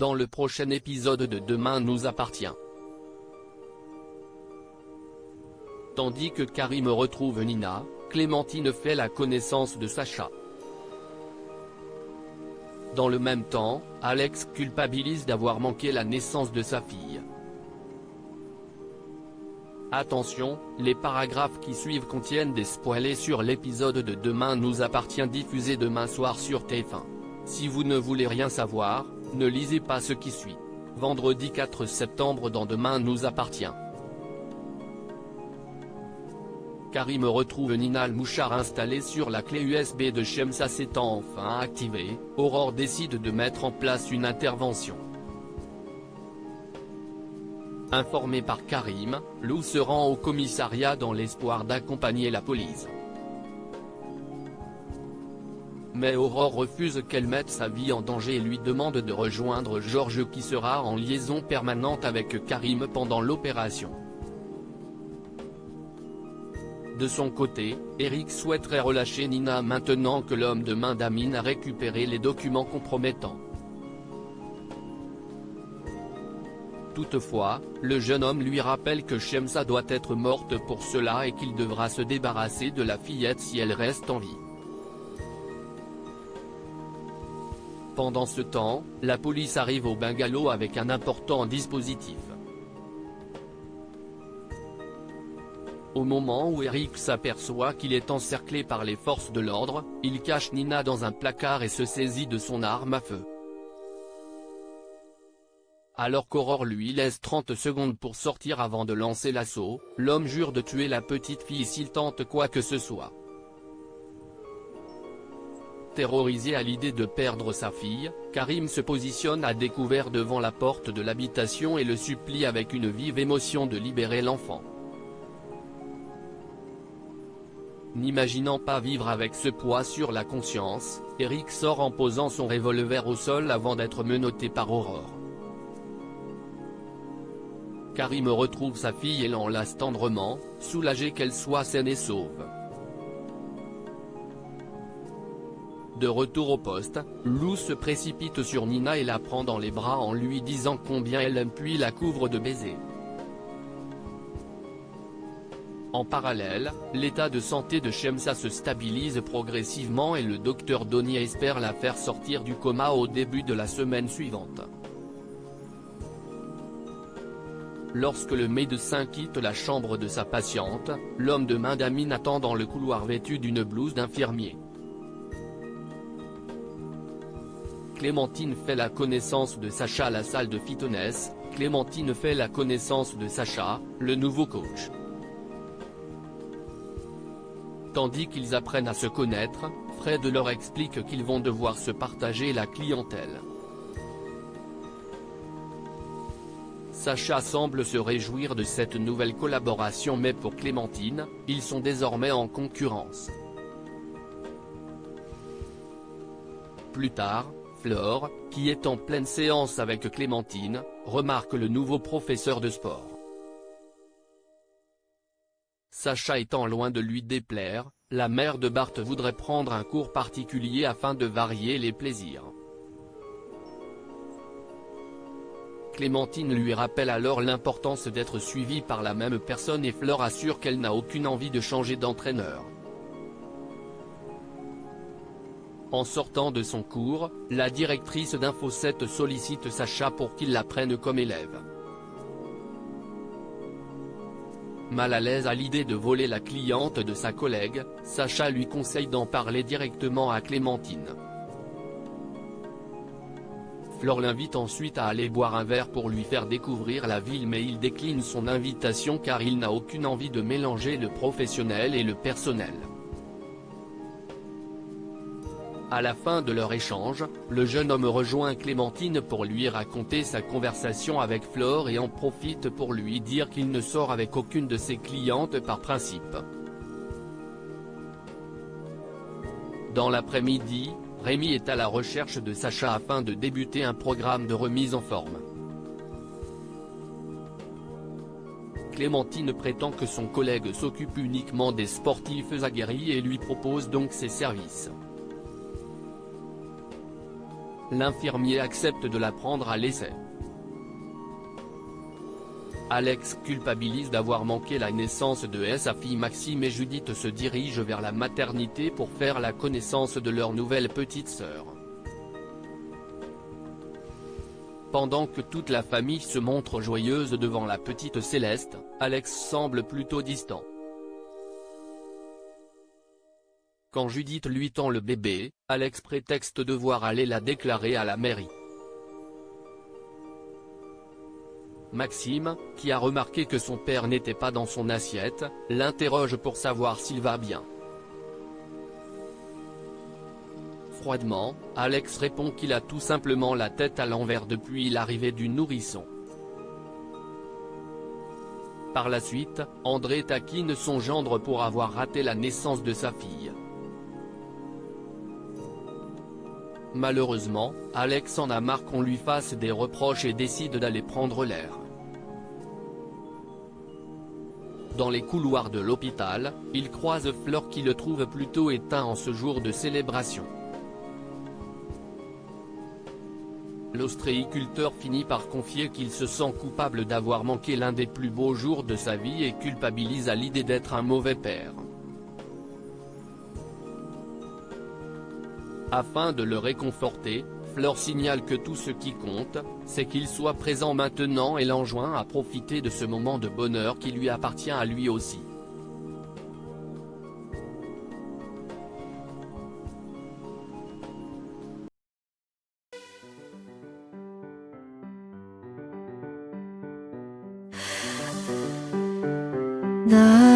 dans le prochain épisode de Demain nous appartient. Tandis que Karim retrouve Nina, Clémentine fait la connaissance de Sacha. Dans le même temps, Alex culpabilise d'avoir manqué la naissance de sa fille. Attention, les paragraphes qui suivent contiennent des spoilers sur l'épisode de Demain nous appartient diffusé demain soir sur TF1. Si vous ne voulez rien savoir, ne lisez pas ce qui suit. Vendredi 4 septembre dans Demain nous appartient. Karim retrouve Nina Al-Mouchar installée sur la clé USB de Chemsa s'étant enfin activée, Aurore décide de mettre en place une intervention. Informé par Karim, Lou se rend au commissariat dans l'espoir d'accompagner la police. Mais Aurore refuse qu'elle mette sa vie en danger et lui demande de rejoindre Georges qui sera en liaison permanente avec Karim pendant l'opération. De son côté, Eric souhaiterait relâcher Nina maintenant que l'homme de main d'Amine a récupéré les documents compromettants. Toutefois, le jeune homme lui rappelle que Chemsa doit être morte pour cela et qu'il devra se débarrasser de la fillette si elle reste en vie. Pendant ce temps, la police arrive au bungalow avec un important dispositif. Au moment où Eric s'aperçoit qu'il est encerclé par les forces de l'ordre, il cache Nina dans un placard et se saisit de son arme à feu. Alors qu'Aurore lui laisse 30 secondes pour sortir avant de lancer l'assaut, l'homme jure de tuer la petite fille s'il tente quoi que ce soit. Terrorisé à l'idée de perdre sa fille, Karim se positionne à découvert devant la porte de l'habitation et le supplie avec une vive émotion de libérer l'enfant. N'imaginant pas vivre avec ce poids sur la conscience, Eric sort en posant son revolver au sol avant d'être menotté par Aurore. Karim retrouve sa fille et l'enlace tendrement, soulagé qu'elle soit saine et sauve. De retour au poste, Lou se précipite sur Nina et la prend dans les bras en lui disant combien elle l'aime puis la couvre de baisers. En parallèle, l'état de santé de Chemsa se stabilise progressivement et le docteur Donnie espère la faire sortir du coma au début de la semaine suivante. Lorsque le médecin quitte la chambre de sa patiente, l'homme de main d'Amine attend dans le couloir vêtu d'une blouse d'infirmier. Clémentine fait la connaissance de Sacha à la salle de fitness. Clémentine fait la connaissance de Sacha, le nouveau coach. Tandis qu'ils apprennent à se connaître, Fred leur explique qu'ils vont devoir se partager la clientèle. Sacha semble se réjouir de cette nouvelle collaboration mais pour Clémentine, ils sont désormais en concurrence. Plus tard, Flore, qui est en pleine séance avec Clémentine, remarque le nouveau professeur de sport. Sacha étant loin de lui déplaire, la mère de Bart voudrait prendre un cours particulier afin de varier les plaisirs. Clémentine lui rappelle alors l'importance d'être suivie par la même personne et Flore assure qu'elle n'a aucune envie de changer d'entraîneur. En sortant de son cours, la directrice d'Infoset sollicite Sacha pour qu'il la prenne comme élève. Mal à l'aise à l'idée de voler la cliente de sa collègue, Sacha lui conseille d'en parler directement à Clémentine. Flore l'invite ensuite à aller boire un verre pour lui faire découvrir la ville mais il décline son invitation car il n'a aucune envie de mélanger le professionnel et le personnel. À la fin de leur échange, le jeune homme rejoint Clémentine pour lui raconter sa conversation avec Flore et en profite pour lui dire qu'il ne sort avec aucune de ses clientes par principe. Dans l'après-midi, Rémi est à la recherche de Sacha afin de débuter un programme de remise en forme. Clémentine prétend que son collègue s'occupe uniquement des sportifs aguerris et lui propose donc ses services. l'infirmier accepte de la prendre à l'essai. Alex culpabilise d'avoir manqué la naissance de sa fille Maxime et Judith se dirigent vers la maternité pour faire la connaissance de leur nouvelle petite sœur. Pendant que toute la famille se montre joyeuse devant la petite Céleste, Alex semble plutôt distant. Quand Judith lui tend le bébé, Alex prétexte devoir aller la déclarer à la mairie. Maxime, qui a remarqué que son père n'était pas dans son assiette, l'interroge pour savoir s'il va bien. Froidement, Alex répond qu'il a tout simplement la tête à l'envers depuis l'arrivée du nourrisson. Par la suite, André taquine son gendre pour avoir raté la naissance de sa fille. Malheureusement, Alex en a marre qu'on lui fasse des reproches et décide d'aller prendre l'air. Dans les couloirs de l'hôpital, il croise Flore qui le trouve plutôt éteint en ce jour de célébration. L'ostréiculteur finit par confier qu'il se sent coupable d'avoir manqué l'un des plus beaux jours de sa vie et culpabilise à l'idée d'être un mauvais père. Afin de le réconforter, Flore signale que tout ce qui compte, c'est qu'il soit présent maintenant et l'enjoint à profiter de ce moment de bonheur qui lui appartient à lui aussi. 나